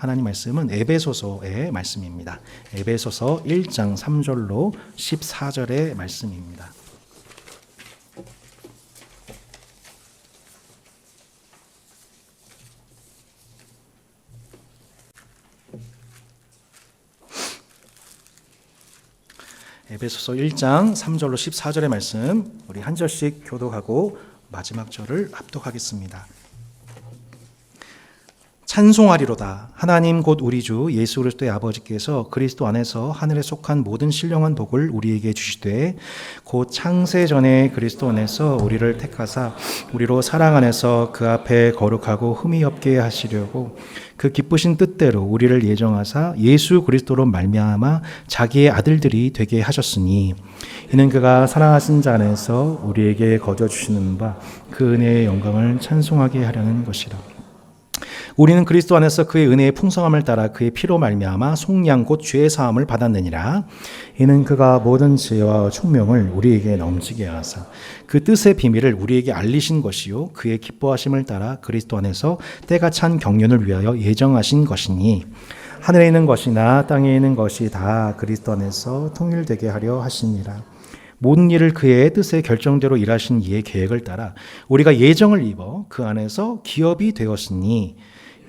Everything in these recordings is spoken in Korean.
하나님 말씀은 에베소서의 말씀입니다. 에베소서 1장 3절로 14절의 말씀입니다. 에베소서 1장 3절로 14절의 말씀, 우리 한 절씩 교독하고 마지막 절을 합독하겠습니다. 찬송하리로다. 하나님 곧 우리 주 예수 그리스도의 아버지께서 그리스도 안에서 하늘에 속한 모든 신령한 복을 우리에게 주시되 곧 창세 전에 그리스도 안에서 우리를 택하사 우리로 사랑 안에서 그 앞에 거룩하고 흠이 없게 하시려고 그 기쁘신 뜻대로 우리를 예정하사 예수 그리스도로 말미암아 자기의 아들들이 되게 하셨으니 이는 그가 사랑하신 자 안에서 우리에게 거저 주시는 바 그 은혜의 영광을 찬송하게 하려는 것이라. 우리는 그리스도 안에서 그의 은혜의 풍성함을 따라 그의 피로 말미암아 속량 곧 죄의 사함을 받았느니라. 이는 그가 모든 지혜와 총명을 우리에게 넘치게 하사 그 뜻의 비밀을 우리에게 알리신 것이요 그의 기뻐하심을 따라 그리스도 안에서 때가 찬 경륜을 위하여 예정하신 것이니 하늘에 있는 것이나 땅에 있는 것이 다 그리스도 안에서 통일되게 하려 하시니라. 모든 일을 그의 뜻의 결정대로 일하신 이의 계획을 따라 우리가 예정을 입어 그 안에서 기업이 되었으니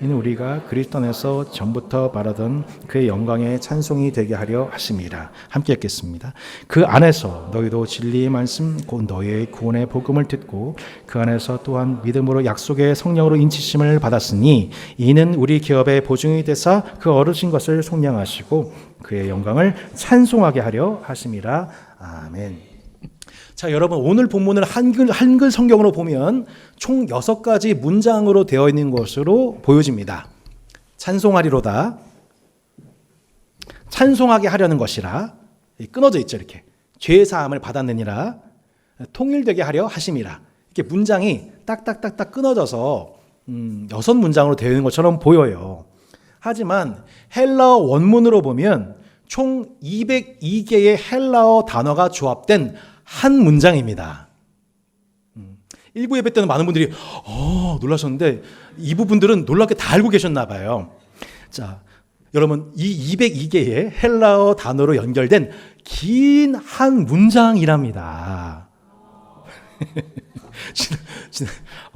이는 우리가 그리스도 안에서 전부터 바라던 그의 영광의 찬송이 되게 하려 하심이라. 함께 읽겠습니다. 그 안에서 너희도 진리의 말씀 곧 너희의 구원의 복음을 듣고 그 안에서 또한 믿음으로 약속의 성령으로 인치심을 받았으니 이는 우리 기업의 보증이 되사 그 얻으신 것을 속량하시고 그의 영광을 찬송하게 하려 하심이라. 아멘. 자, 여러분, 오늘 본문을 한글 성경으로 보면 총 6가지 문장으로 되어 있는 것으로 보여집니다. 찬송하리로다, 찬송하게 하려는 것이라, 끊어져 있죠, 이렇게. 죄 사함을 받았느니라, 통일되게 하려 하심이라. 이렇게 문장이 딱딱딱딱 끊어져서 6문장으로 되어 있는 것처럼 보여요. 하지만 헬라어 원문으로 보면 총 202개의 헬라어 단어가 조합된 한 문장입니다. 일부 예배 때는 많은 분들이 놀라셨는데 이 부분들은 놀랍게 다 알고 계셨나 봐요. 자, 여러분, 이 202개의 헬라어 단어로 연결된 긴 한 문장이랍니다.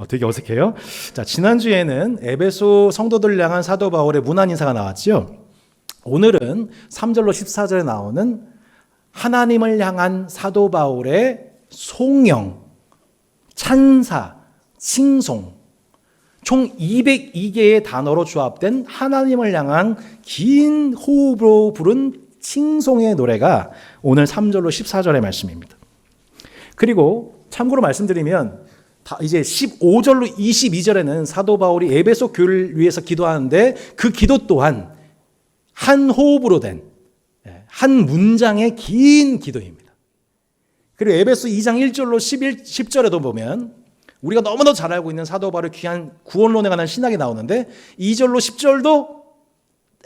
되게 어색해요. 자, 지난주에는 에베소 성도들을 향한 사도 바울의 문안 인사가 나왔죠. 오늘은 3절로 14절에 나오는 하나님을 향한 사도 바울의 송영, 찬사, 칭송, 총 202개의 단어로 조합된 하나님을 향한 긴 호흡으로 부른 칭송의 노래가 오늘 3절로 14절의 말씀입니다. 그리고 참고로 말씀드리면 이제 15절로 22절에는 사도 바울이 에베소 교회를 위해서 기도하는데 그 기도 또한 한 호흡으로 된 한 문장의 긴 기도입니다. 그리고 에베소 2장 1절로 10절에도 보면 우리가 너무나 잘 알고 있는 사도 바울의 귀한 구원론에 관한 신학이 나오는데 2절로 10절도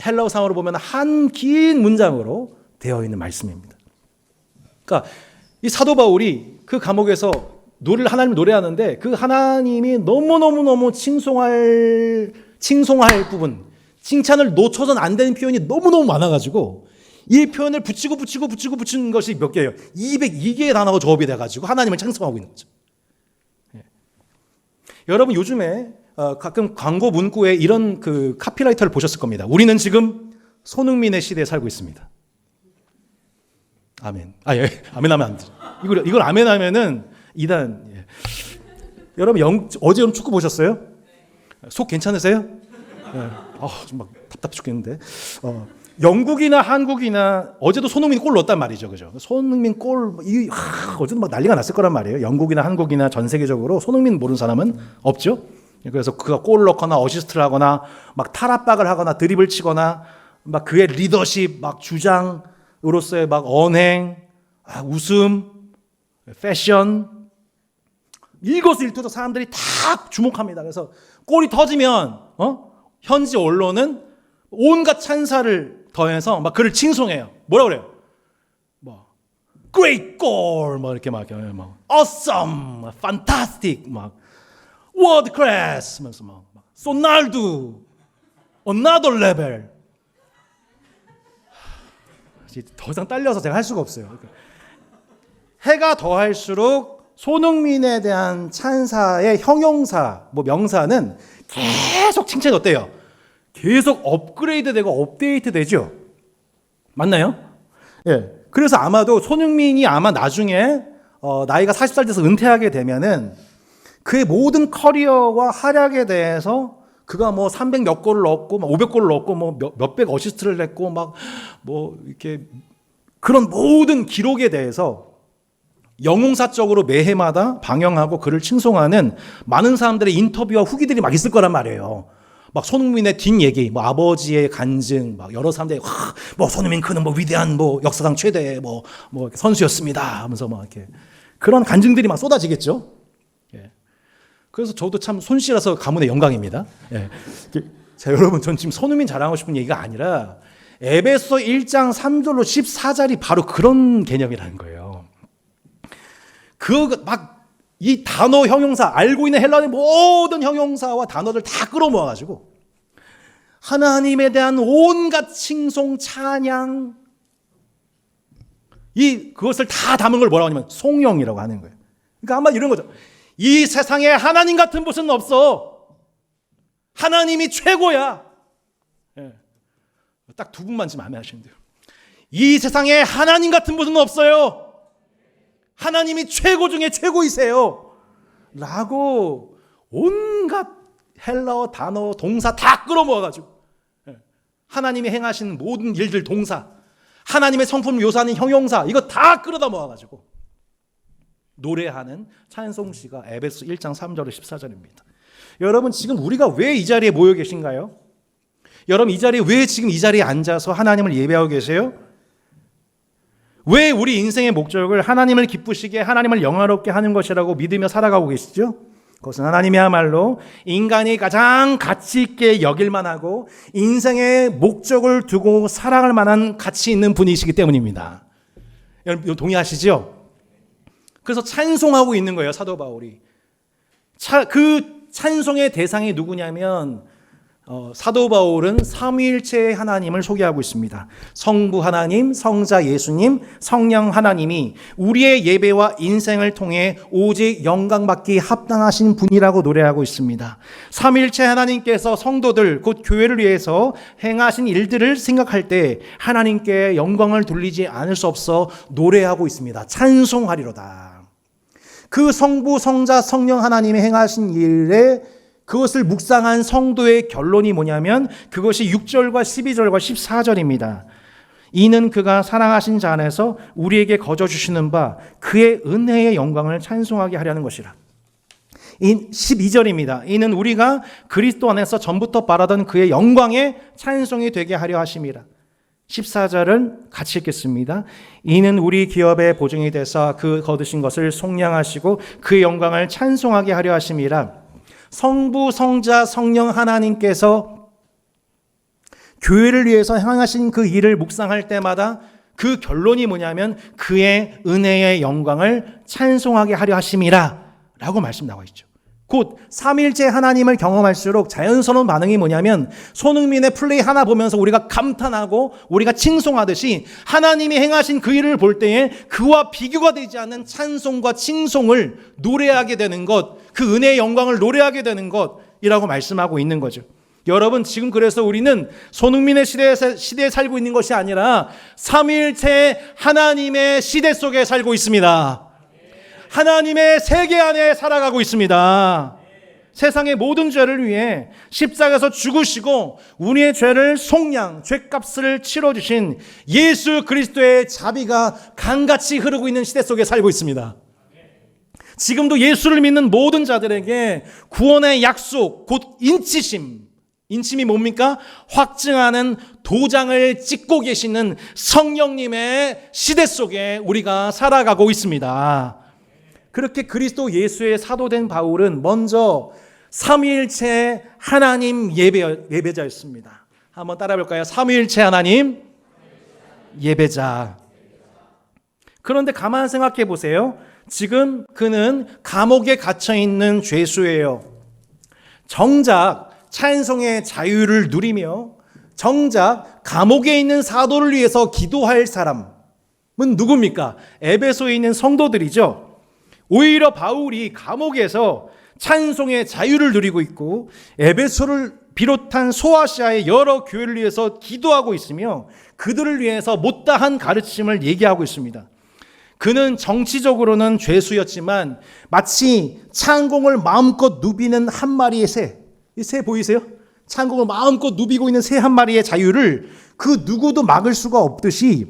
헬라어상으로 보면 한 긴 문장으로 되어 있는 말씀입니다. 그러니까 이 사도 바울이 그 감옥에서 하나님을 노래하는데 그 하나님이 너무너무 칭송할 부분, 칭찬을 놓쳐서는 안 되는 표현이 너무너무 많아가지고 이 표현을 붙이는 것이 몇 개예요? 202개의 단어가 조합이 돼가지고 하나님을 찬송하고 있는 거죠. 여러분, 요즘에 가끔 광고 문구에 이런 그 카피라이터를 보셨을 겁니다. 우리는 지금 손흥민의 시대에 살고 있습니다. 아멘. 아멘 하면 안 돼. 이걸 아멘 하면은 이단. 여러분, 어제 축구 보셨어요? 속 괜찮으세요? 좀 막 답답해 죽겠는데. 영국이나 한국이나 어제도 손흥민이 골 넣었단 말이죠, 그죠? 손흥민 골 어제도 막 난리가 났을 거란 말이에요. 영국이나 한국이나 전 세계적으로 손흥민 모르는 사람은 없죠. 그래서 그가 골 넣거나 어시스트를 하거나 막 탈압박을 하거나 드리블 치거나 막 그의 리더십, 막 주장으로서의 막 언행, 웃음, 패션, 일거수일투족 사람들이 다 주목합니다. 그래서 골이 터지면 현지 언론은 온갖 찬사를 더해서 막 그를 칭송해요. 뭐라 그래요? Great goal, 막 이렇게 막 awesome, fantastic, 막 world class, 하면서 막 소날두, another level. 더 이상 딸려서 제가 할 수가 없어요. 해가 더할수록 손흥민에 대한 찬사의 형용사, 뭐 명사는 계속 칭찬이 어때요? 계속 업그레이드되고 업데이트되죠. 맞나요? 예. 그래서 아마도 손흥민이 아마 나중에 나이가 40살 돼서 은퇴하게 되면은 그의 모든 커리어와 활약에 대해서 그가 뭐 300 몇 골을 넣었고, 500골을 넣었고, 뭐 몇백 어시스트를 냈고, 막 뭐 이렇게 그런 모든 기록에 대해서 영웅사적으로 매해마다 방영하고 그를 칭송하는 많은 사람들의 인터뷰와 후기들이 막 있을 거란 말이에요. 막 손흥민의 뒷얘기, 뭐 아버지의 간증, 막 여러 사람들이 뭐 손흥민 그는 뭐 위대한 뭐 역사상 최대의 뭐 선수였습니다 하면서 막 이렇게 그런 간증들이 막 쏟아지겠죠. 예. 그래서 저도 참 손씨라서 가문의 영광입니다. 예. 자, 여러분, 전 지금 손흥민 자랑하고 싶은 얘기가 아니라 에베소 1장 3절로 14절이 바로 그런 개념이라는 거예요. 이 단어 형용사, 알고 있는 헬라의 모든 형용사와 단어들 다 끌어모아가지고 하나님에 대한 온갖 칭송, 찬양, 그것을 다 담은 걸 뭐라고 하냐면 송영이라고 하는 거예요. 그러니까 아마 이런 거죠. 이 세상에 하나님 같은 분은 없어. 하나님이 최고야. 예. 딱 두 분만 지금 아멘하시면 돼요. 이 세상에 하나님 같은 분은 없어요. 하나님이 최고 중에 최고이세요. 라고 온갖 헬라어, 단어, 동사 다 끌어모아가지고 하나님이 행하신 모든 일들 동사, 하나님의 성품을 묘사하는 형용사, 이거 다 끌어다 모아가지고 노래하는 찬송시가 에베소 1장 3절로 14절입니다. 여러분, 지금 우리가 왜 이 자리에 모여 계신가요? 여러분, 이 자리에 왜 지금 이 자리에 앉아서 하나님을 예배하고 계세요? 왜 우리 인생의 목적을 하나님을 기쁘시게, 하나님을 영화롭게 하는 것이라고 믿으며 살아가고 계시죠? 그것은 하나님이야말로 인간이 가장 가치 있게 여길 만하고 인생의 목적을 두고 살아갈 만한 가치 있는 분이시기 때문입니다. 여러분 동의하시죠? 그래서 찬송하고 있는 거예요, 사도 바울이. 그 찬송의 대상이 누구냐면 사도 바울은 삼위일체의 하나님을 소개하고 있습니다. 성부 하나님, 성자 예수님, 성령 하나님이 우리의 예배와 인생을 통해 오직 영광받기 합당하신 분이라고 노래하고 있습니다. 삼위일체 하나님께서 성도들, 곧 교회를 위해서 행하신 일들을 생각할 때 하나님께 영광을 돌리지 않을 수 없어 노래하고 있습니다. 찬송하리로다. 그 성부, 성자, 성령 하나님이 행하신 일에 그것을 묵상한 성도의 결론이 뭐냐면 그것이 6절과 12절과 14절입니다. 이는 그가 사랑하신 자 안에서 우리에게 거저 주시는 바 그의 은혜의 영광을 찬송하게 하려는 것이라. 12절입니다. 이는 우리가 그리스도 안에서 전부터 바라던 그의 영광의 찬송이 되게 하려 하심이라. 14절은 같이 읽겠습니다. 이는 우리 기업의 보증이 되사 그 거두신 것을 속량하시고 그의 영광을 찬송하게 하려 하심이라. 성부, 성자, 성령 하나님께서 교회를 위해서 행하신 그 일을 묵상할 때마다 그 결론이 뭐냐면 그의 은혜의 영광을 찬송하게 하려 하심이라 라고 말씀 나와 있죠. 곧 삼일째 하나님을 경험할수록 자연스러운 반응이 뭐냐면 손흥민의 플레이 하나 보면서 우리가 감탄하고 우리가 칭송하듯이 하나님이 행하신 그 일을 볼 때에 그와 비교가 되지 않는 찬송과 칭송을 노래하게 되는 것, 그 은혜의 영광을 노래하게 되는 것이라고 말씀하고 있는 거죠. 여러분, 지금 그래서 우리는 손흥민의 시대에 살고 있는 것이 아니라 삼위일체 하나님의 시대 속에 살고 있습니다. 하나님의 세계 안에 살아가고 있습니다. 세상의 모든 죄를 위해 십자가에서 죽으시고 우리의 죄를 속량, 죄값을 치러주신 예수 그리스도의 자비가 강같이 흐르고 있는 시대 속에 살고 있습니다. 지금도 예수를 믿는 모든 자들에게 구원의 약속, 곧 인침이 뭡니까? 확증하는 도장을 찍고 계시는 성령님의 시대 속에 우리가 살아가고 있습니다. 그렇게 그리스도 예수의 사도된 바울은 먼저 삼위일체 하나님 예배자였습니다. 한번 따라 볼까요? 삼위일체 하나님 예배자. 그런데 가만 생각해 보세요. 지금 그는 감옥에 갇혀 있는 죄수예요. 정작 찬송의 자유를 누리며 정작 감옥에 있는 사도를 위해서 기도할 사람은 누굽니까? 에베소에 있는 성도들이죠. 오히려 바울이 감옥에서 찬송의 자유를 누리고 있고 에베소를 비롯한 소아시아의 여러 교회를 위해서 기도하고 있으며 그들을 위해서 못다한 가르침을 얘기하고 있습니다. 그는 정치적으로는 죄수였지만 마치 창공을 마음껏 누비는 한 마리의 새, 이 새 보이세요? 창공을 마음껏 누비고 있는 새 한 마리의 자유를 그 누구도 막을 수가 없듯이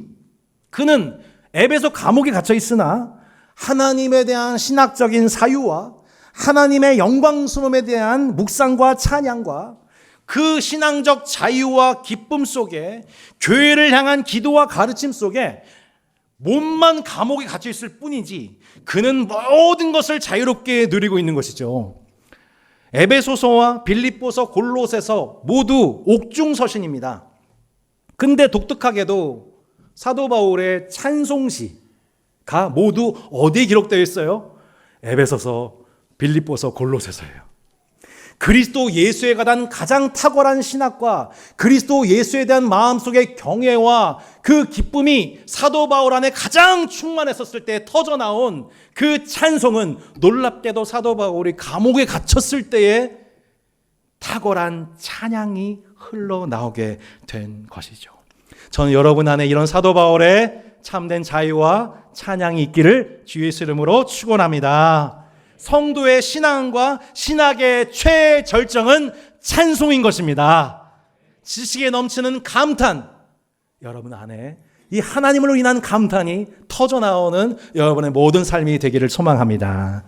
그는 에베소 감옥에 갇혀 있으나 하나님에 대한 신학적인 사유와 하나님의 영광스러움에 대한 묵상과 찬양과 그 신앙적 자유와 기쁨 속에 교회를 향한 기도와 가르침 속에 몸만 감옥에 갇혀 있을 뿐이지 그는 모든 것을 자유롭게 누리고 있는 것이죠. 에베소서와 빌립보서, 골로새서 모두 옥중서신입니다. 근데 독특하게도 사도 바울의 찬송시가 모두 어디에 기록되어 있어요? 에베소서, 빌립보서, 골로새서예요. 그리스도 예수에 관한 가장 탁월한 신학과 그리스도 예수에 대한 마음속의 경외와 그 기쁨이 사도 바울 안에 가장 충만했었을 때 터져나온 그 찬송은 놀랍게도 사도 바울이 감옥에 갇혔을 때에 탁월한 찬양이 흘러나오게 된 것이죠. 저는 여러분 안에 이런 사도 바울의 참된 자유와 찬양이 있기를 주 예수 이름으로 축원합니다. 성도의 신앙과 신학의 최절정은 찬송인 것입니다. 지식에 넘치는 감탄, 여러분 안에 이 하나님으로 인한 감탄이 터져나오는 여러분의 모든 삶이 되기를 소망합니다.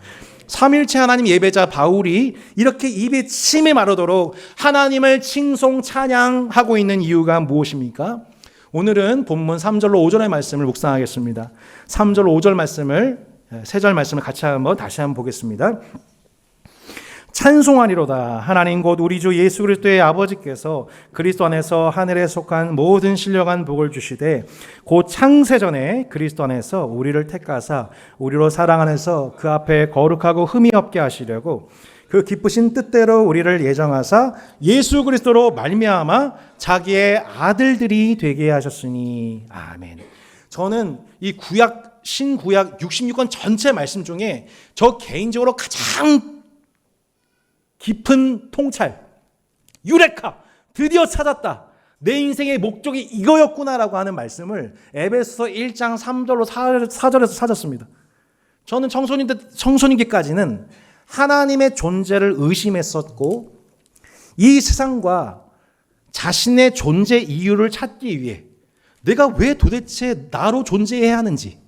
삼일체 하나님 예배자 바울이 이렇게 입에 침이 마르도록 하나님을 칭송 찬양하고 있는 이유가 무엇입니까? 오늘은 본문 3절로 5절의 말씀을 묵상하겠습니다. 3절 5절 말씀을 세 절 말씀을 같이 다시 한번 보겠습니다. 찬송하리로다. 하나님 곧 우리 주 예수 그리스도의 아버지께서 그리스도 안에서 하늘에 속한 모든 신령한 복을 주시되 곧 창세전에 그리스도 안에서 우리를 택하사 우리로 사랑 안에서 그 앞에 거룩하고 흠이 없게 하시려고 그 기쁘신 뜻대로 우리를 예정하사 예수 그리스도로 말미암아 자기의 아들들이 되게 하셨으니. 아멘. 저는 이 신구약 66권 전체 말씀 중에 저 개인적으로 가장 깊은 통찰, 유레카, 드디어 찾았다. 내 인생의 목적이 이거였구나라고 하는 말씀을 에베소서 1장 3절로 4절에서 찾았습니다. 저는 청소년기까지는 하나님의 존재를 의심했었고 이 세상과 자신의 존재 이유를 찾기 위해 내가 왜 도대체 나로 존재해야 하는지,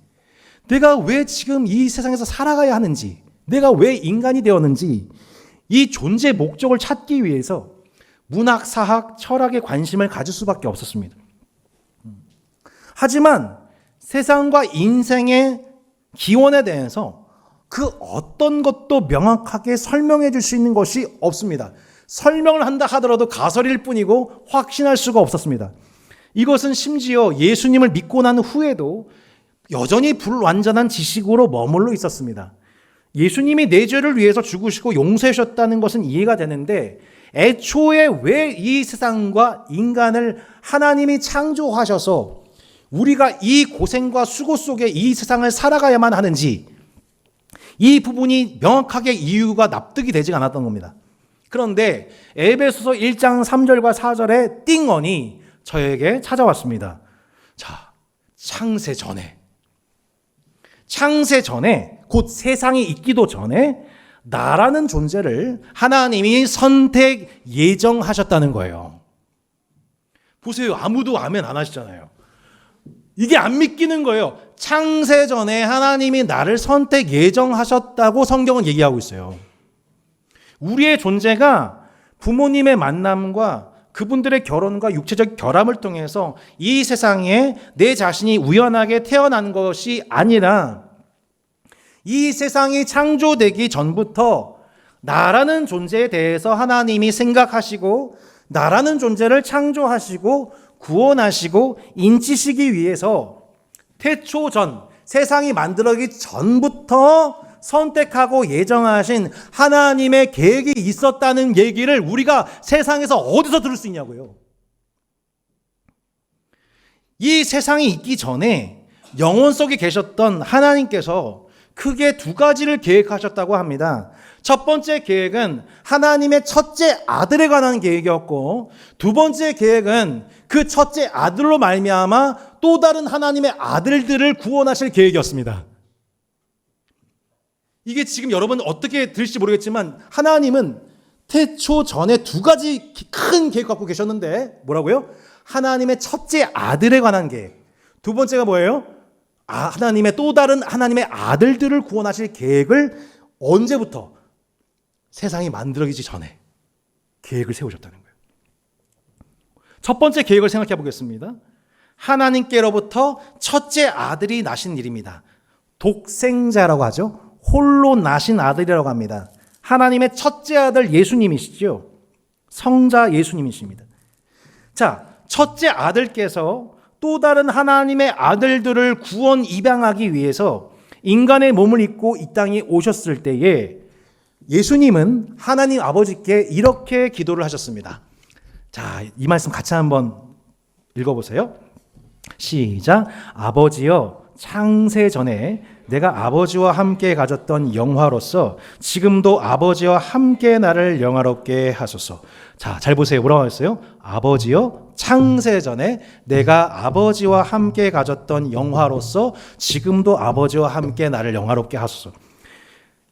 내가 왜 지금 이 세상에서 살아가야 하는지, 내가 왜 인간이 되었는지 이 존재 목적을 찾기 위해서 문학, 사학, 철학에 관심을 가질 수밖에 없었습니다. 하지만 세상과 인생의 기원에 대해서 그 어떤 것도 명확하게 설명해 줄 수 있는 것이 없습니다. 설명을 한다 하더라도 가설일 뿐이고 확신할 수가 없었습니다. 이것은 심지어 예수님을 믿고 난 후에도 여전히 불완전한 지식으로 머물러 있었습니다. 예수님이 내 죄를 위해서 죽으시고 용서해 주셨다는 것은 이해가 되는데 애초에 왜 이 세상과 인간을 하나님이 창조하셔서 우리가 이 고생과 수고 속에 이 세상을 살아가야만 하는지 이 부분이 명확하게 이유가 납득이 되지 않았던 겁니다. 그런데 에베소서 1장 3절과 4절의 띵언이 저에게 찾아왔습니다. 자, 창세 전에 곧 세상이 있기도 전에 나라는 존재를 하나님이 선택 예정하셨다는 거예요. 보세요. 아무도 아멘 안 하시잖아요. 이게 안 믿기는 거예요. 창세 전에 하나님이 나를 선택 예정하셨다고 성경은 얘기하고 있어요. 우리의 존재가 부모님의 만남과 그분들의 결혼과 육체적 결함을 통해서 이 세상에 내 자신이 우연하게 태어난 것이 아니라 이 세상이 창조되기 전부터 나라는 존재에 대해서 하나님이 생각하시고 나라는 존재를 창조하시고 구원하시고 인치시기 위해서 태초 전, 세상이 만들어지기 전부터 선택하고 예정하신 하나님의 계획이 있었다는 얘기를 우리가 세상에서 어디서 들을 수 있냐고요. 이 세상이 있기 전에 영혼 속에 계셨던 하나님께서 크게 두 가지를 계획하셨다고 합니다. 첫 번째 계획은 하나님의 첫째 아들에 관한 계획이었고, 두 번째 계획은 그 첫째 아들로 말미암아 또 다른 하나님의 아들들을 구원하실 계획이었습니다. 이게 지금 여러분 어떻게 들을지 모르겠지만 하나님은 태초 전에 두 가지 큰 계획 갖고 계셨는데, 뭐라고요? 하나님의 첫째 아들에 관한 계획, 두 번째가 뭐예요? 하나님의 또 다른 하나님의 아들들을 구원하실 계획을 언제부터? 세상이 만들어지기 전에 계획을 세우셨다는 거예요. 첫 번째 계획을 생각해 보겠습니다. 하나님께로부터 첫째 아들이 나신 일입니다. 독생자라고 하죠. 홀로 나신 아들이라고 합니다. 하나님의 첫째 아들 예수님이시죠. 성자 예수님이십니다. 자, 첫째 아들께서 또 다른 하나님의 아들들을 구원 입양하기 위해서 인간의 몸을 입고 이 땅에 오셨을 때에 예수님은 하나님 아버지께 이렇게 기도를 하셨습니다. 자, 이 말씀 같이 한번 읽어보세요. 시작. 아버지여, 창세 전에 내가 아버지와 함께 가졌던 영화로서 지금도 아버지와 함께 나를 영화롭게 하소서. 자, 잘 보세요. 뭐라고 했어요? 아버지여, 창세 전에 내가 아버지와 함께 가졌던 영화로서 지금도 아버지와 함께 나를 영화롭게 하소서.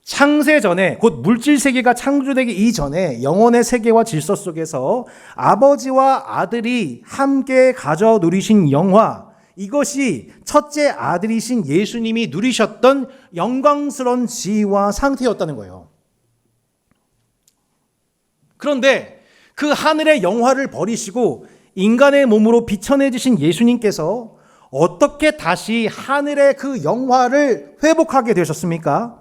창세 전에, 곧 물질 세계가 창조되기 이전에 영혼의 세계와 질서 속에서 아버지와 아들이 함께 가져 누리신 영화, 이것이 첫째 아들이신 예수님이 누리셨던 영광스러운 지위와 상태였다는 거예요. 그런데 그 하늘의 영화를 버리시고 인간의 몸으로 비천해지신 예수님께서 어떻게 다시 하늘의 그 영화를 회복하게 되셨습니까?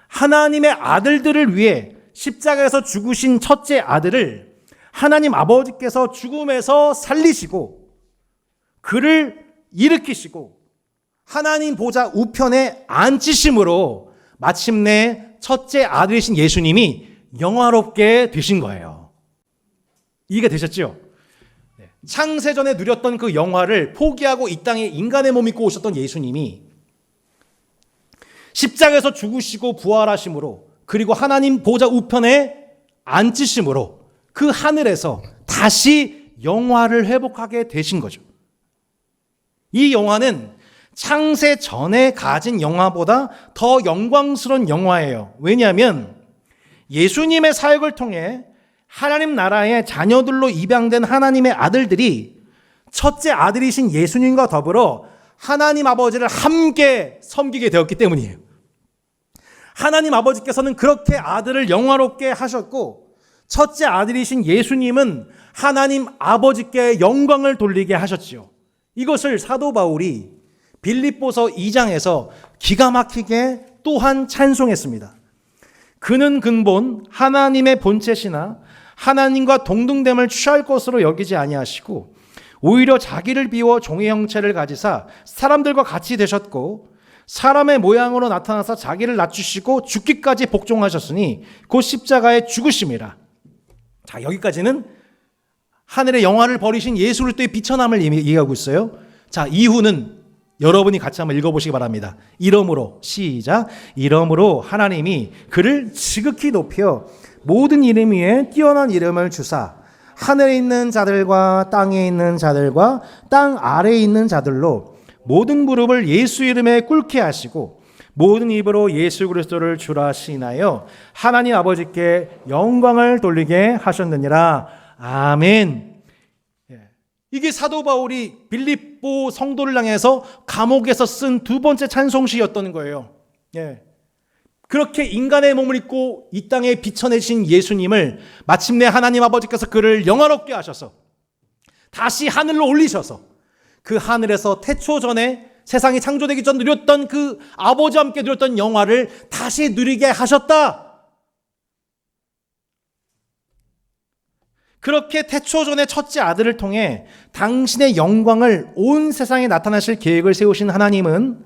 하나님의 아들들을 위해 십자가에서 죽으신 첫째 아들을 하나님 아버지께서 죽음에서 살리시고 그를 일으키시고 하나님 보좌 우편에 앉히심으로 마침내 첫째 아들이신 예수님이 영화롭게 되신 거예요. 이해가 되셨죠? 창세전에 누렸던 그 영화를 포기하고 이 땅에 인간의 몸 입고 오셨던 예수님이 십자가에서 죽으시고 부활하심으로, 그리고 하나님 보좌 우편에 앉으심으로 그 하늘에서 다시 영화를 회복하게 되신 거죠. 이 영화는 창세 전에 가진 영화보다 더 영광스러운 영화예요. 왜냐하면 예수님의 사역을 통해 하나님 나라의 자녀들로 입양된 하나님의 아들들이 첫째 아들이신 예수님과 더불어 하나님 아버지를 함께 섬기게 되었기 때문이에요. 하나님 아버지께서는 그렇게 아들을 영화롭게 하셨고, 첫째 아들이신 예수님은 하나님 아버지께 영광을 돌리게 하셨지요. 이것을 사도 바울이 빌립보서 2장에서 기가 막히게 또한 찬송했습니다. 그는 근본 하나님의 본체시나 하나님과 동등됨을 취할 것으로 여기지 아니하시고 오히려 자기를 비워 종의 형체를 가지사 사람들과 같이 되셨고 사람의 모양으로 나타나서 자기를 낮추시고 죽기까지 복종하셨으니 곧 십자가에 죽으심이라. 자, 여기까지는 하늘의 영화를 버리신 예수 그리스도의 비천함을 얘기하고 있어요. 자, 이후는 여러분이 같이 한번 읽어보시기 바랍니다. 이러므로, 시작. 이러므로 하나님이 그를 지극히 높여 모든 이름 위에 뛰어난 이름을 주사 하늘에 있는 자들과 땅에 있는 자들과 땅 아래에 있는 자들로 모든 무릎을 예수 이름에 꿇게 하시고 모든 입으로 예수 그리스도를 주라 시인하여 하나님 아버지께 영광을 돌리게 하셨느니라. 아멘. 이게 사도 바울이 빌립보 성도를 향해서 감옥에서 쓴 두 번째 찬송시였던 거예요. 그렇게 인간의 몸을 입고 이 땅에 비춰내신 예수님을 마침내 하나님 아버지께서 그를 영화롭게 하셔서 다시 하늘로 올리셔서 그 하늘에서 태초 전에 세상이 창조되기 전 누렸던 그 아버지와 함께 누렸던 영화를 다시 누리게 하셨다. 그렇게 태초 전에 첫째 아들을 통해 당신의 영광을 온 세상에 나타나실 계획을 세우신 하나님은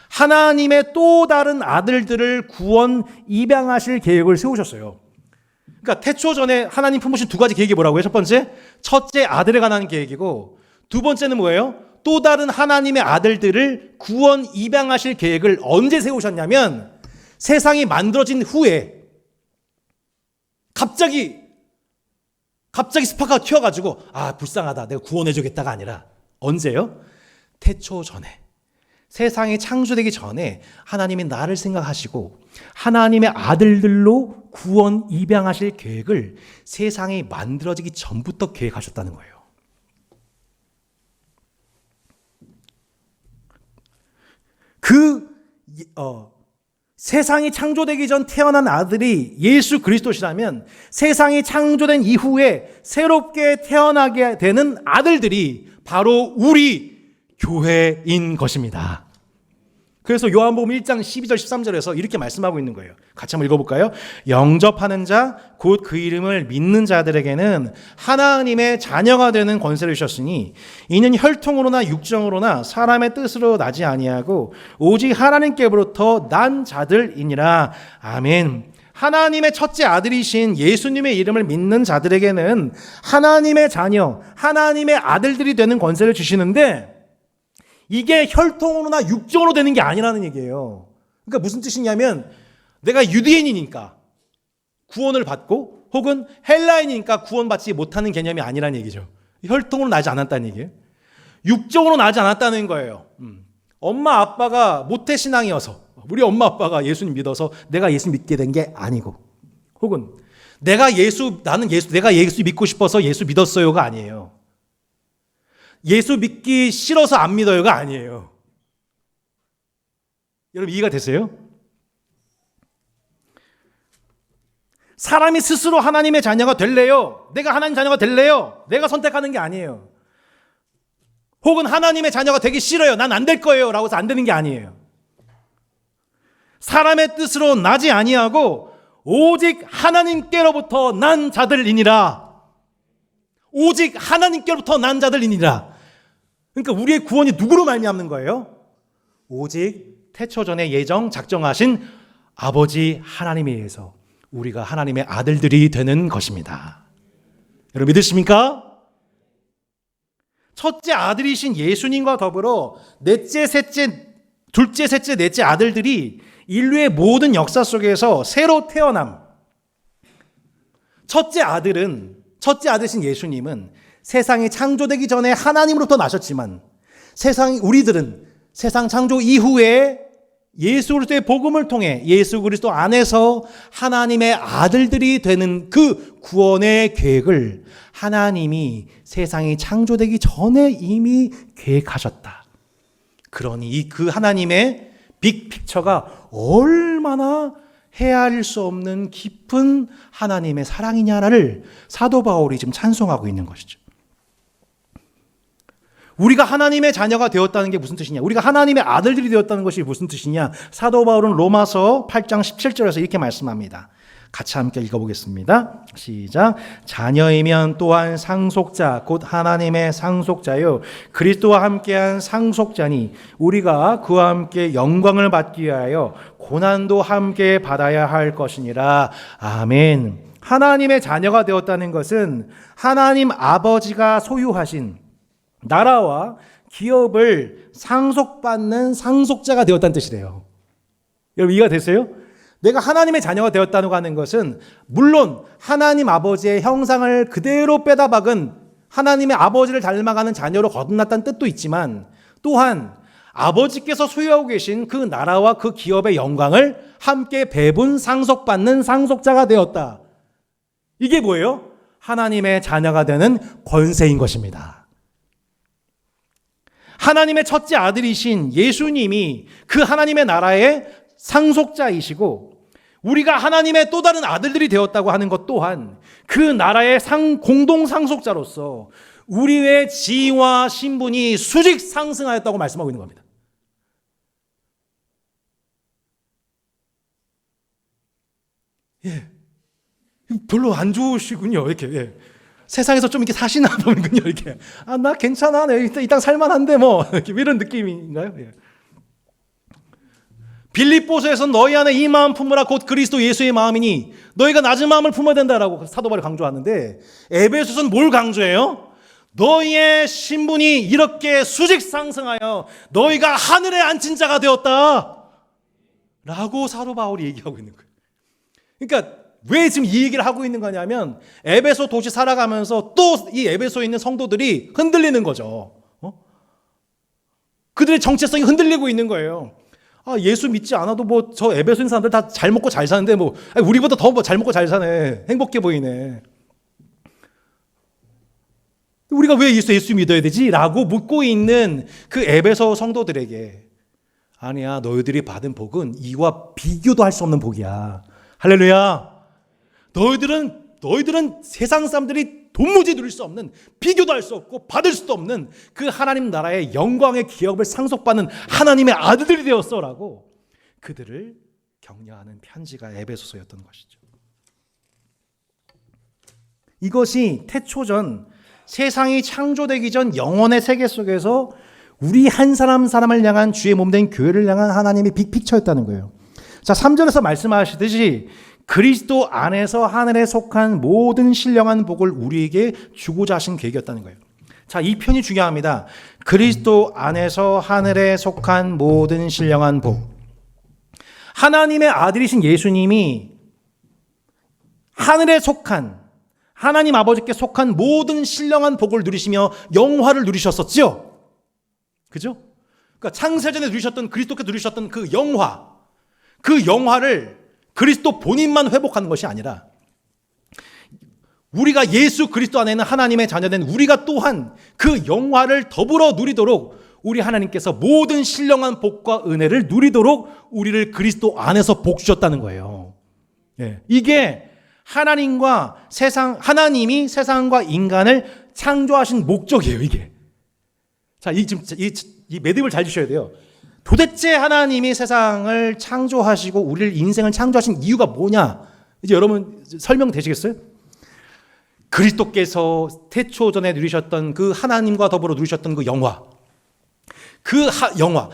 하나님의 또 다른 아들들을 구원 입양하실 계획을 세우셨어요. 그러니까 태초 전에 하나님 품으신 두 가지 계획이 뭐라고요? 첫 번째, 첫째 아들에 관한 계획이고, 두 번째는 뭐예요? 또 다른 하나님의 아들들을 구원 입양하실 계획을 언제 세우셨냐면 세상이 만들어진 후에 갑자기 스파크가 튀어가지고 불쌍하다 내가 구원해주겠다가 아니라 언제요? 태초 전에, 세상이 창조되기 전에 하나님이 나를 생각하시고 하나님의 아들들로 구원 입양하실 계획을 세상이 만들어지기 전부터 계획하셨다는 거예요. 세상이 창조되기 전 태어난 아들이 예수 그리스도시라면 세상이 창조된 이후에 새롭게 태어나게 되는 아들들이 바로 우리 교회인 것입니다. 그래서 요한복음 1장 12절 13절에서 이렇게 말씀하고 있는 거예요. 같이 한번 읽어볼까요? 영접하는 자 곧 그 이름을 믿는 자들에게는 하나님의 자녀가 되는 권세를 주셨으니 이는 혈통으로나 육정으로나 사람의 뜻으로 나지 아니하고 오직 하나님께로부터 난 자들이니라. 아멘. 하나님의 첫째 아들이신 예수님의 이름을 믿는 자들에게는 하나님의 자녀, 하나님의 아들들이 되는 권세를 주시는데 이게 혈통으로나 육정으로 되는 게 아니라는 얘기예요. 그러니까 무슨 뜻이냐면 내가 유대인이니까 구원을 받고 혹은 헬라인이니까 구원받지 못하는 개념이 아니라는 얘기죠. 혈통으로 나지 않았다는 얘기예요. 육정으로 나지 않았다는 거예요. 엄마 아빠가 모태신앙이어서 우리 엄마 아빠가 예수님 믿어서 내가 예수 믿게 된 게 아니고 혹은 내가 예수 믿고 싶어서 예수 믿었어요가 아니에요. 예수 믿기 싫어서 안 믿어요가 아니에요. 여러분 이해가 되세요? 사람이 스스로 하나님의 자녀가 될래요? 내가 하나님 자녀가 될래요? 내가 선택하는 게 아니에요. 혹은 하나님의 자녀가 되기 싫어요. 난 안 될 거예요. 라고 해서 안 되는 게 아니에요. 사람의 뜻으로 나지 아니하고 오직 하나님께로부터 난 자들이니라. 오직 하나님께로부터 난 자들이니라. 그러니까 우리의 구원이 누구로 말미암는 거예요? 오직 태초 전에 예정 작정하신 아버지 하나님에 의해서 우리가 하나님의 아들들이 되는 것입니다. 여러분 믿으십니까? 첫째 아들이신 예수님과 더불어 넷째, 셋째, 둘째, 셋째, 넷째 아들들이 인류의 모든 역사 속에서 새로 태어남. 첫째 아들이신 예수님은 세상이 창조되기 전에 하나님으로부터 나셨지만 우리들은 세상 창조 이후에 예수 그리스도의 복음을 통해 예수 그리스도 안에서 하나님의 아들들이 되는 그 구원의 계획을 하나님이 세상이 창조되기 전에 이미 계획하셨다. 그러니 그 하나님의 빅픽처가 얼마나 헤아릴 수 없는 깊은 하나님의 사랑이냐를 사도 바울이 지금 찬송하고 있는 것이죠. 우리가 하나님의 자녀가 되었다는 게 무슨 뜻이냐? 우리가 하나님의 아들들이 되었다는 것이 무슨 뜻이냐? 사도 바울은 로마서 8장 17절에서 이렇게 말씀합니다. 같이 함께 읽어보겠습니다. 시작. 자녀이면 또한 상속자 곧 하나님의 상속자요 그리스도와 함께한 상속자니 우리가 그와 함께 영광을 받기 위하여 고난도 함께 받아야 할 것이니라. 아멘. 하나님의 자녀가 되었다는 것은 하나님 아버지가 소유하신 나라와 기업을 상속받는 상속자가 되었다는 뜻이래요. 여러분 이해가 되세요? 내가 하나님의 자녀가 되었다고 하는 것은 물론 하나님 아버지의 형상을 그대로 빼다 박은 하나님의 아버지를 닮아가는 자녀로 거듭났다는 뜻도 있지만 또한 아버지께서 소유하고 계신 그 나라와 그 기업의 영광을 함께 배분 상속받는 상속자가 되었다. 이게 뭐예요? 하나님의 자녀가 되는 권세인 것입니다. 하나님의 첫째 아들이신 예수님이 그 하나님의 나라의 상속자이시고 우리가 하나님의 또 다른 아들들이 되었다고 하는 것 또한 그 나라의 공동 상속자로서 우리의 지위와 신분이 수직 상승하였다고 말씀하고 있는 겁니다. 예, 별로 안 좋으시군요. 이렇게 예. 세상에서 좀 이렇게 사시나 보는군요. 이렇게 나 괜찮아, 이 땅 살만한데 뭐 이런 느낌인가요? 예. 빌립보서에서 너희 안에 이 마음 품으라 곧 그리스도 예수의 마음이니 너희가 낮은 마음을 품어야 된다라고 사도 바울이 강조하는데, 에베소서는 뭘 강조해요? 너희의 신분이 이렇게 수직 상승하여 너희가 하늘에 앉힌 자가 되었다 라고 사도 바울이 얘기하고 있는 거예요. 그러니까 왜 지금 이 얘기를 하고 있는 거냐면, 에베소 도시 살아가면서 또 이 에베소에 있는 성도들이 흔들리는 거죠. 그들의 정체성이 흔들리고 있는 거예요. 예수 믿지 않아도 뭐 저 에베소 있는 사람들 다 잘 먹고 잘 사는데 뭐 우리보다 더 뭐 잘 먹고 잘 사네, 행복해 보이네, 우리가 왜 예수 믿어야 되지? 라고 묻고 있는 그 에베소 성도들에게, 아니야, 너희들이 받은 복은 이와 비교도 할 수 없는 복이야. 할렐루야. 너희들은 세상 사람들이 도무지 누릴 수 없는, 비교도 할 수 없고 받을 수도 없는 그 하나님 나라의 영광의 기업을 상속받는 하나님의 아들들이 되었어라고 그들을 격려하는 편지가 에베소서였던 것이죠. 이것이 태초전, 세상이 창조되기 전 영원의 세계 속에서 우리 한 사람 사람을 향한 주의 몸된 교회를 향한 하나님의 빅픽처였다는 거예요. 자, 3절에서 말씀하시듯이 그리스도 안에서 하늘에 속한 모든 신령한 복을 우리에게 주고자 하신 계획이었다는 거예요. 자, 이 편이 중요합니다. 그리스도 안에서 하늘에 속한 모든 신령한 복. 하나님의 아들이신 예수님이 하늘에 속한, 하나님 아버지께 속한 모든 신령한 복을 누리시며 영화를 누리셨었죠. 그죠? 그러니까 창세전에 누리셨던, 그리스도께 누리셨던 그 영화, 그 영화를 그리스도 본인만 회복하는 것이 아니라 우리가 예수 그리스도 안에 있는 하나님의 자녀된 우리가 또한 그 영화를 더불어 누리도록 우리 하나님께서 모든 신령한 복과 은혜를 누리도록 우리를 그리스도 안에서 복 주셨다는 거예요. 이게 하나님이 세상과 인간을 창조하신 목적이에요, 이게. 자, 이 매듭을 잘 주셔야 돼요. 도대체 하나님이 세상을 창조하시고 우리를, 인생을 창조하신 이유가 뭐냐? 이제 여러분 설명되시겠어요? 그리스도께서 태초전에 누리셨던 그 하나님과 더불어 누리셨던 그 영화,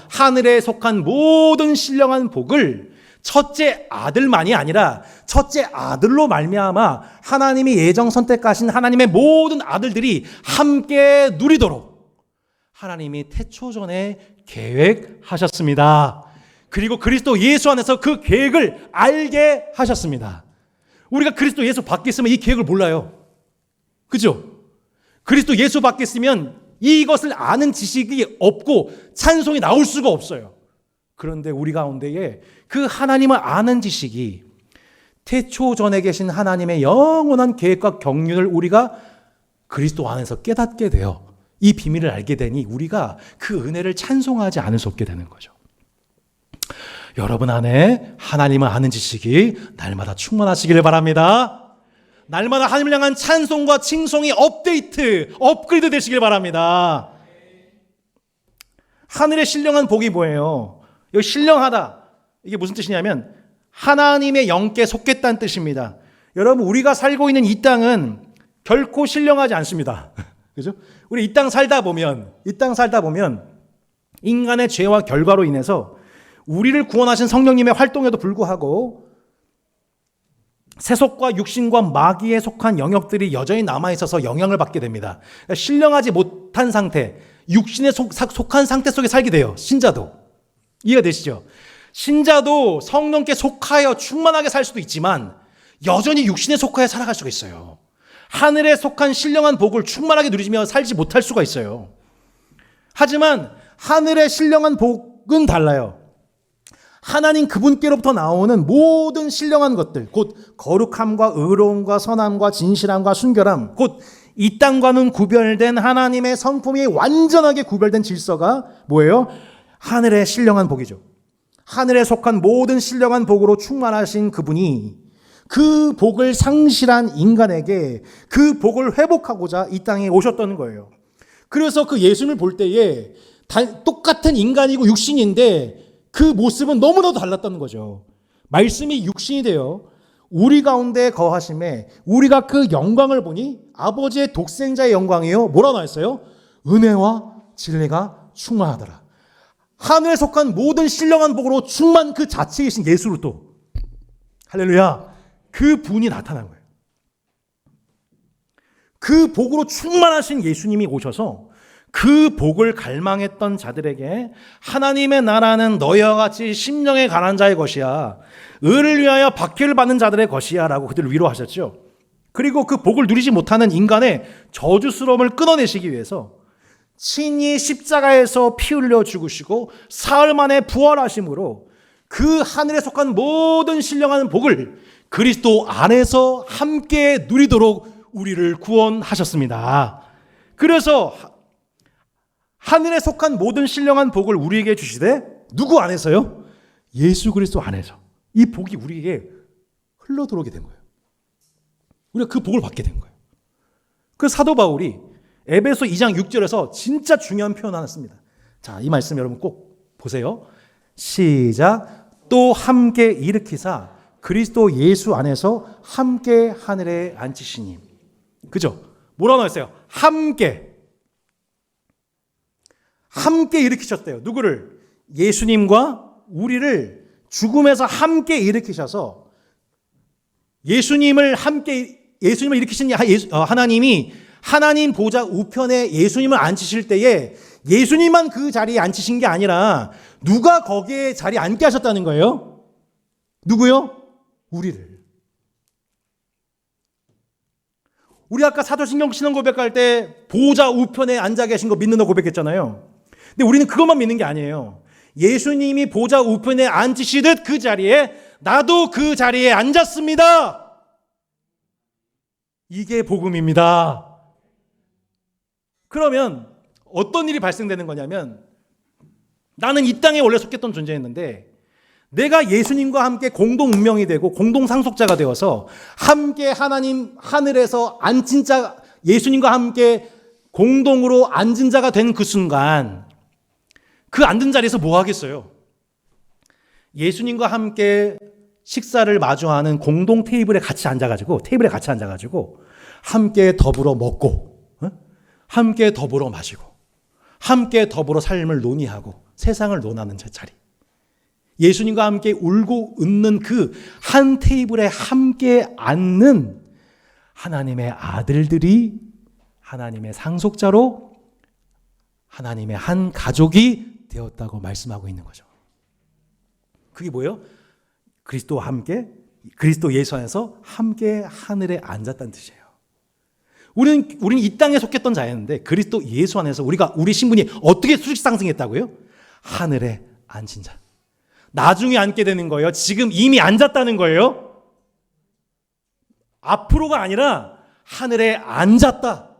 하늘에 속한 모든 신령한 복을 첫째 아들만이 아니라 첫째 아들로 말미암아 하나님이 예정 선택하신 하나님의 모든 아들들이 함께 누리도록 하나님이 태초전에 계획하셨습니다. 그리고 그리스도 예수 안에서 그 계획을 알게 하셨습니다. 우리가 그리스도 예수 밖에 있으면 이 계획을 몰라요. 그죠? 그리스도 예수 밖에 있으면 이것을 아는 지식이 없고 찬송이 나올 수가 없어요. 그런데 우리 가운데에 그 하나님을 아는 지식이 태초전에 계신 하나님의 영원한 계획과 경륜을 우리가 그리스도 안에서 깨닫게 되어 이 비밀을 알게 되니 우리가 그 은혜를 찬송하지 않을 수 없게 되는 거죠. 여러분 안에 하나님을 아는 지식이 날마다 충만하시기를 바랍니다. 날마다 하나님을 향한 찬송과 칭송이 업그레이드 되시길 바랍니다. 하늘의 신령한 복이 뭐예요? 여기 신령하다, 이게 무슨 뜻이냐면 하나님의 영께 속겠다는 뜻입니다. 여러분, 우리가 살고 있는 이 땅은 결코 신령하지 않습니다. 그죠? 우리 이 땅 살다 보면 인간의 죄와 결과로 인해서 우리를 구원하신 성령님의 활동에도 불구하고 세속과 육신과 마귀에 속한 영역들이 여전히 남아있어서 영향을 받게 됩니다. 신령하지 못한 상태, 육신에 속한 상태 속에 살게 돼요. 신자도. 이해가 되시죠? 신자도 성령께 속하여 충만하게 살 수도 있지만 여전히 육신에 속하여 살아갈 수가 있어요. 하늘에 속한 신령한 복을 충만하게 누리며 살지 못할 수가 있어요. 하지만 하늘의 신령한 복은 달라요. 하나님 그분께로부터 나오는 모든 신령한 것들, 곧 거룩함과 의로움과 선함과 진실함과 순결함, 곧 이 땅과는 구별된 하나님의 성품이 완전하게 구별된 질서가 뭐예요? 하늘의 신령한 복이죠. 하늘에 속한 모든 신령한 복으로 충만하신 그분이 그 복을 상실한 인간에게 그 복을 회복하고자 이 땅에 오셨던 거예요. 그래서 그 예수님을 볼 때에 똑같은 인간이고 육신인데 그 모습은 너무나도 달랐다는 거죠. 말씀이 육신이 되어 우리 가운데 거하심에 우리가 그 영광을 보니 아버지의 독생자의 영광이요. 뭐라고 나왔어요? 은혜와 진리가 충만하더라. 하늘에 속한 모든 신령한 복으로 충만 그 자체이신 예수 그리스도, 할렐루야, 그 분이 나타난 거예요. 그 복으로 충만하신 예수님이 오셔서 그 복을 갈망했던 자들에게 하나님의 나라는 너희와 같이 심령에 가난 자의 것이야, 의를 위하여 박해를 받는 자들의 것이야 라고 그들을 위로하셨죠. 그리고 그 복을 누리지 못하는 인간의 저주스러움을 끊어내시기 위해서 친히 십자가에서 피 흘려 죽으시고 사흘 만에 부활하심으로 그 하늘에 속한 모든 신령한 복을 그리스도 안에서 함께 누리도록 우리를 구원하셨습니다. 그래서 하늘에 속한 모든 신령한 복을 우리에게 주시되 누구 안에서요? 예수 그리스도 안에서 이 복이 우리에게 흘러 들어오게 된 거예요. 우리가 그 복을 받게 된 거예요. 그 사도 바울이 에베소 2장 6절에서 진짜 중요한 표현 하나 씁니다. 자, 이 말씀 여러분 꼭 보세요. 시작. 또 함께 일으키사 그리스도 예수 안에서 함께 하늘에 앉히시니. 그죠? 뭐라고 나왔어요? 함께 일으키셨대요. 누구를? 예수님과 우리를 죽음에서 함께 일으키셔서 예수님을 일으키신 하나님이 하나님 보좌 우편에 예수님을 앉히실 때에 예수님만 그 자리에 앉히신 게 아니라 누가 거기에 자리에 앉게 하셨다는 거예요? 누구요? 우리를. 우리 아까 사도신경 신앙 고백할 때 보좌 우편에 앉아 계신 거 믿는다고 고백했잖아요. 근데 우리는 그것만 믿는 게 아니에요. 예수님이 보좌 우편에 앉으시듯 그 자리에 나도 그 자리에 앉았습니다. 이게 복음입니다. 그러면 어떤 일이 발생되는 거냐면 나는 이 땅에 원래 속했던 존재였는데 내가 예수님과 함께 공동 운명이 되고 공동 상속자가 되어서 함께 하나님 하늘에서 앉힌 자, 예수님과 함께 공동으로 앉은 자가 된 그 순간 그 앉은 자리에서 뭐 하겠어요? 예수님과 함께 식사를 마주하는 공동 테이블에 같이 앉아가지고 함께 더불어 먹고 함께 더불어 마시고 함께 더불어 삶을 논의하고 세상을 논하는 제 자리, 예수님과 함께 울고 웃는 그 한 테이블에 함께 앉는 하나님의 아들들이 하나님의 상속자로 하나님의 한 가족이 되었다고 말씀하고 있는 거죠. 그게 뭐예요? 그리스도와 함께, 그리스도 예수 안에서 함께 하늘에 앉았다는 뜻이에요. 우리는 이 땅에 속했던 자였는데 그리스도 예수 안에서 우리 신분이 어떻게 수직 상승했다고요? 하늘에 앉은 자. 나중에 앉게 되는 거예요. 지금 이미 앉았다는 거예요. 앞으로가 아니라 하늘에 앉았다.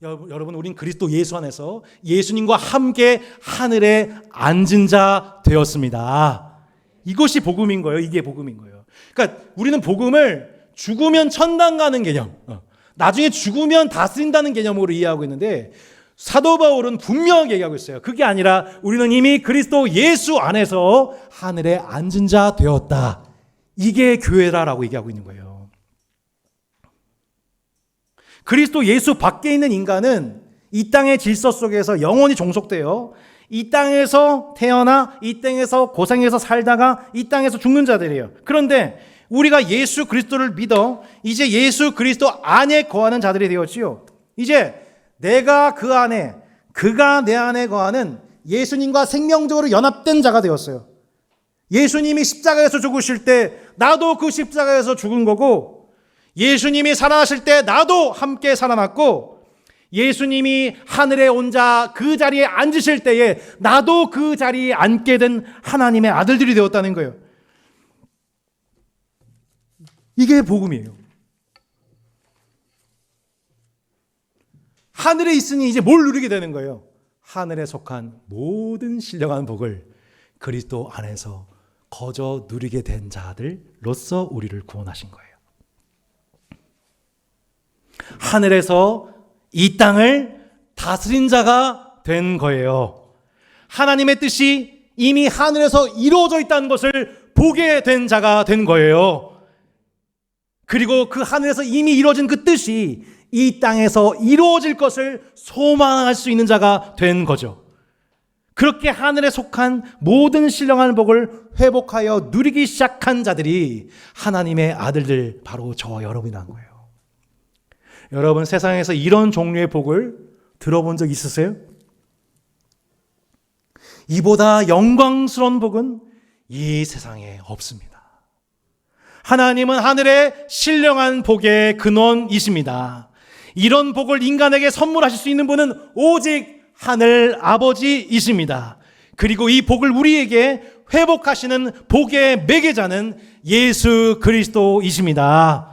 여러분, 우린 그리스도 예수 안에서 예수님과 함께 하늘에 앉은 자 되었습니다. 이것이 복음인 거예요. 이게 복음인 거예요. 그러니까 우리는 복음을 죽으면 천당 가는 개념, 나중에 죽으면 다스린다는 개념으로 이해하고 있는데 사도 바울은 분명하게 얘기하고 있어요. 그게 아니라 우리는 이미 그리스도 예수 안에서 하늘에 앉은 자 되었다. 이게 교회라라고 얘기하고 있는 거예요. 그리스도 예수 밖에 있는 인간은 이 땅의 질서 속에서 영원히 종속되어 이 땅에서 태어나 이 땅에서 고생해서 살다가 이 땅에서 죽는 자들이에요. 그런데 우리가 예수 그리스도를 믿어 이제 예수 그리스도 안에 거하는 자들이 되었지요. 이제 내가 그 안에, 그가 내 안에 거하는 예수님과 생명적으로 연합된 자가 되었어요. 예수님이 십자가에서 죽으실 때 나도 그 십자가에서 죽은 거고, 예수님이 살아나실 때 나도 함께 살아났고, 예수님이 하늘에 온 자 그 자리에 앉으실 때에 나도 그 자리에 앉게 된 하나님의 아들들이 되었다는 거예요. 이게 복음이에요. 하늘에 있으니 이제 뭘 누리게 되는 거예요? 하늘에 속한 모든 신령한 복을 그리스도 안에서 거저 누리게 된 자들로서 우리를 구원하신 거예요. 하늘에서 이 땅을 다스린 자가 된 거예요. 하나님의 뜻이 이미 하늘에서 이루어져 있다는 것을 보게 된 자가 된 거예요. 그리고 그 하늘에서 이미 이루어진 그 뜻이 이 땅에서 이루어질 것을 소망할 수 있는 자가 된 거죠. 그렇게 하늘에 속한 모든 신령한 복을 회복하여 누리기 시작한 자들이 하나님의 아들들, 바로 저와 여러분이란 거예요. 여러분, 세상에서 이런 종류의 복을 들어본 적 있으세요? 이보다 영광스러운 복은 이 세상에 없습니다. 하나님은 하늘의 신령한 복의 근원이십니다. 이런 복을 인간에게 선물하실 수 있는 분은 오직 하늘 아버지이십니다. 그리고 이 복을 우리에게 회복하시는 복의 매개자는 예수 그리스도이십니다.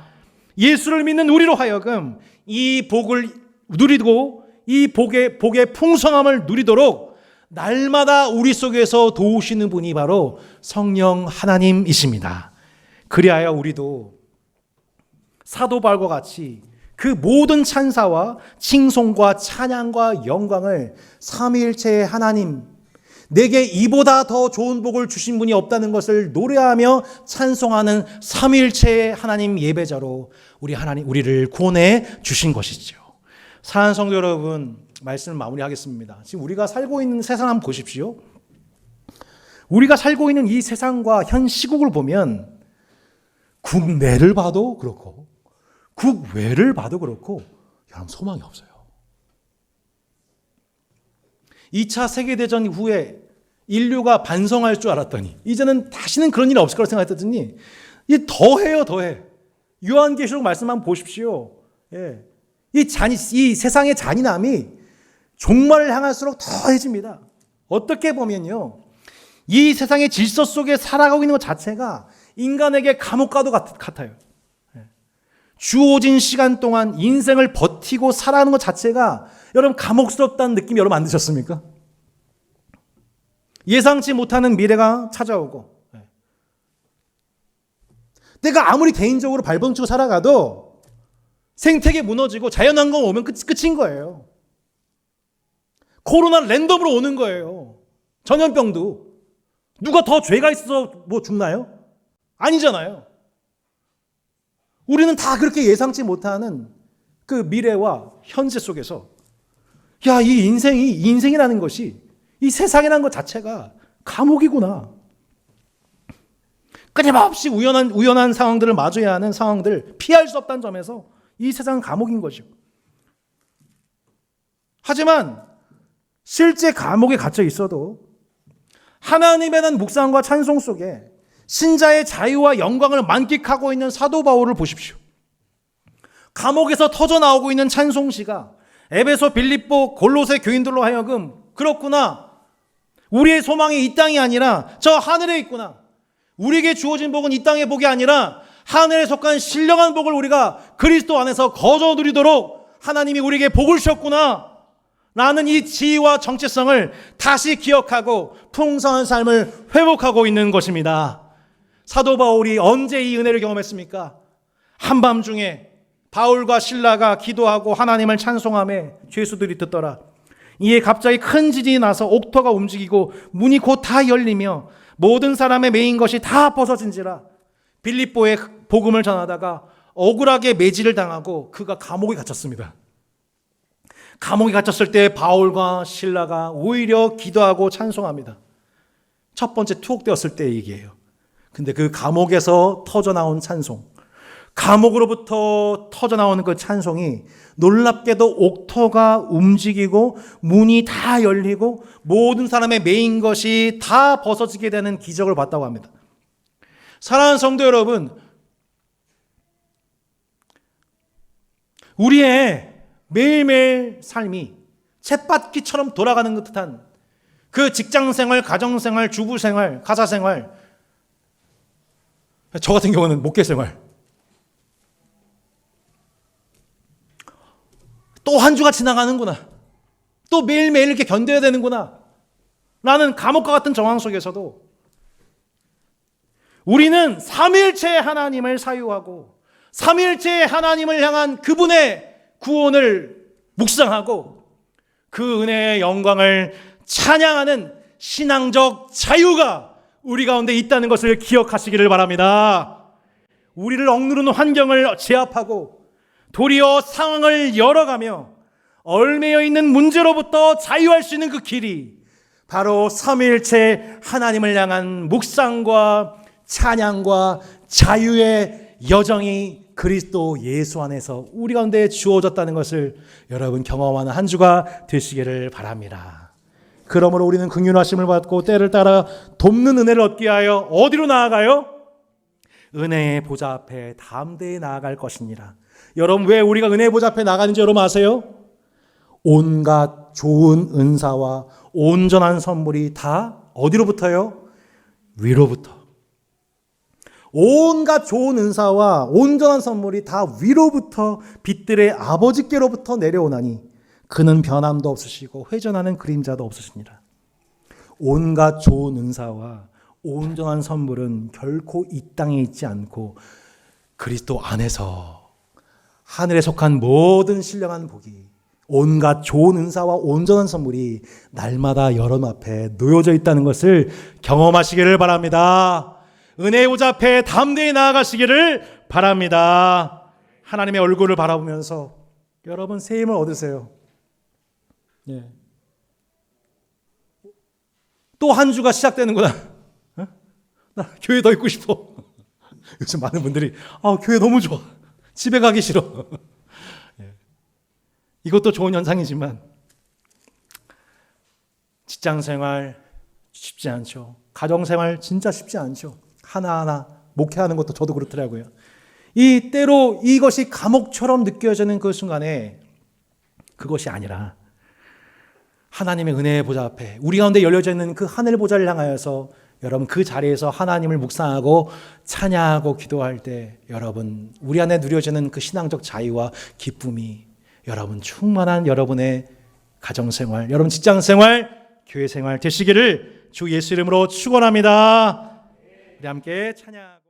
예수를 믿는 우리로 하여금 이 복을 누리고 이 복의 풍성함을 누리도록 날마다 우리 속에서 도우시는 분이 바로 성령 하나님이십니다. 그리하여 우리도 사도 바울과 같이 그 모든 찬사와 칭송과 찬양과 영광을 삼위일체의 하나님, 내게 이보다 더 좋은 복을 주신 분이 없다는 것을 노래하며 찬송하는 삼위일체의 하나님 예배자로 우리를 구원해 주신 것이죠. 사랑하는 성도 여러분, 말씀을 마무리하겠습니다. 지금 우리가 살고 있는 세상 한번 보십시오. 우리가 살고 있는 이 세상과 현 시국을 보면 국내를 봐도 그렇고 국외를 봐도 그렇고 여러분, 소망이 없어요. 2차 세계대전 후에 인류가 반성할 줄 알았더니 이제는 다시는 그런 일이 없을 거라 생각했더니 더해요, 더해. 요한계시록 말씀 한번 보십시오. 예. 이 세상의 잔인함이 종말을 향할수록 더해집니다. 어떻게 보면요, 이 세상의 질서 속에 살아가고 있는 것 자체가 인간에게 감옥과도 같아요. 주어진 시간 동안 인생을 버티고 살아가는 것 자체가 여러분 감옥스럽다는 느낌 여러분 안 드셨습니까? 예상치 못하는 미래가 찾아오고, 내가 아무리 개인적으로 발버둥치고 살아가도 생태계 무너지고 자연환경 오면 끝인 거예요. 코로나 랜덤으로 오는 거예요. 전염병도. 누가 더 죄가 있어서 뭐 죽나요? 아니잖아요. 우리는 다 그렇게 예상치 못하는 그 미래와 현재 속에서 이 인생이라는 것이, 이 세상이라는 것 자체가 감옥이구나. 끊임없이 우연한 상황들을 마주해야 하는 상황들, 피할 수 없다는 점에서 이 세상은 감옥인 것이고, 하지만 실제 감옥에 갇혀 있어도 하나님에 대한 묵상과 찬송 속에 신자의 자유와 영광을 만끽하고 있는 사도 바울을 보십시오. 감옥에서 터져나오고 있는 찬송시가 에베소, 빌립보, 골로새 교인들로 하여금 그렇구나, 우리의 소망이 이 땅이 아니라 저 하늘에 있구나, 우리에게 주어진 복은 이 땅의 복이 아니라 하늘에 속한 신령한 복을 우리가 그리스도 안에서 거저 누리도록 하나님이 우리에게 복을 주셨구나 라는 이 지위와 정체성을 다시 기억하고 풍성한 삶을 회복하고 있는 것입니다. 사도 바울이 언제 이 은혜를 경험했습니까? 한밤중에 바울과 실라가 기도하고 하나님을 찬송하며 죄수들이 듣더라. 이에 갑자기 큰 지진이 나서 옥토가 움직이고 문이 곧 다 열리며 모든 사람의 매인 것이 다 벗어진지라. 빌립보에 복음을 전하다가 억울하게 매질을 당하고 그가 감옥에 갇혔습니다. 감옥에 갇혔을 때 바울과 실라가 오히려 기도하고 찬송합니다. 첫 번째 투옥되었을 때의 얘기예요. 근데 그 감옥에서 터져나온 찬송, 감옥으로부터 터져나오는 그 찬송이 놀랍게도 옥토가 움직이고 문이 다 열리고 모든 사람의 매인 것이 다 벗어지게 되는 기적을 봤다고 합니다. 사랑하는 성도 여러분, 우리의 매일매일 삶이 쳇바퀴처럼 돌아가는 듯한 그 직장생활, 가정생활, 주부생활, 가사생활, 저 같은 경우는 목회생활, 또 한 주가 지나가는구나, 또 매일매일 이렇게 견뎌야 되는구나 라는 감옥과 같은 정황 속에서도 우리는 삼위일체의 하나님을 사유하고 삼위일체의 하나님을 향한 그분의 구원을 묵상하고 그 은혜의 영광을 찬양하는 신앙적 자유가 우리 가운데 있다는 것을 기억하시기를 바랍니다. 우리를 억누르는 환경을 제압하고 도리어 상황을 열어가며 얽매여 있는 문제로부터 자유할 수 있는 그 길이 바로 삼위일체 하나님을 향한 묵상과 찬양과 자유의 여정이 그리스도 예수 안에서 우리 가운데 주어졌다는 것을 여러분 경험하는 한 주가 되시기를 바랍니다. 그러므로 우리는 긍휼하심을 받고 때를 따라 돕는 은혜를 얻기 위하여 어디로 나아가요? 은혜의 보좌 앞에 담대히 나아갈 것이니라. 여러분, 왜 우리가 은혜의 보좌 앞에 나가는지 여러분 아세요? 온갖 좋은 은사와 온전한 선물이 다 어디로부터요? 위로부터. 온갖 좋은 은사와 온전한 선물이 다 위로부터 빛들의 아버지께로부터 내려오나니 그는 변함도 없으시고 회전하는 그림자도 없으시니라. 온갖 좋은 은사와 온전한 선물은 결코 이 땅에 있지 않고 그리스도 안에서 하늘에 속한 모든 신령한 복이, 온갖 좋은 은사와 온전한 선물이 날마다 여러분 앞에 놓여져 있다는 것을 경험하시기를 바랍니다. 은혜의 보좌 앞에 담대히 나아가시기를 바랍니다. 하나님의 얼굴을 바라보면서 여러분 새 힘을 얻으세요. 예. 또 한 주가 시작되는구나. 나 교회 더 있고 싶어. 요즘 많은 분들이 교회 너무 좋아. 집에 가기 싫어. 예. 이것도 좋은 현상이지만 직장생활 쉽지 않죠. 가정생활 진짜 쉽지 않죠. 하나하나 목회하는 것도 저도 그렇더라고요. 이 때로 이것이 감옥처럼 느껴지는 그 순간에 그것이 아니라 하나님의 은혜의 보좌 앞에 우리 가운데 열려져 있는 그 하늘 보좌를 향하여서 여러분 그 자리에서 하나님을 묵상하고 찬양하고 기도할 때 여러분 우리 안에 누려지는 그 신앙적 자유와 기쁨이 여러분 충만한 여러분의 가정생활, 여러분 직장생활, 교회생활 되시기를 주 예수 이름으로 축원합니다. 우리 함께 찬양하고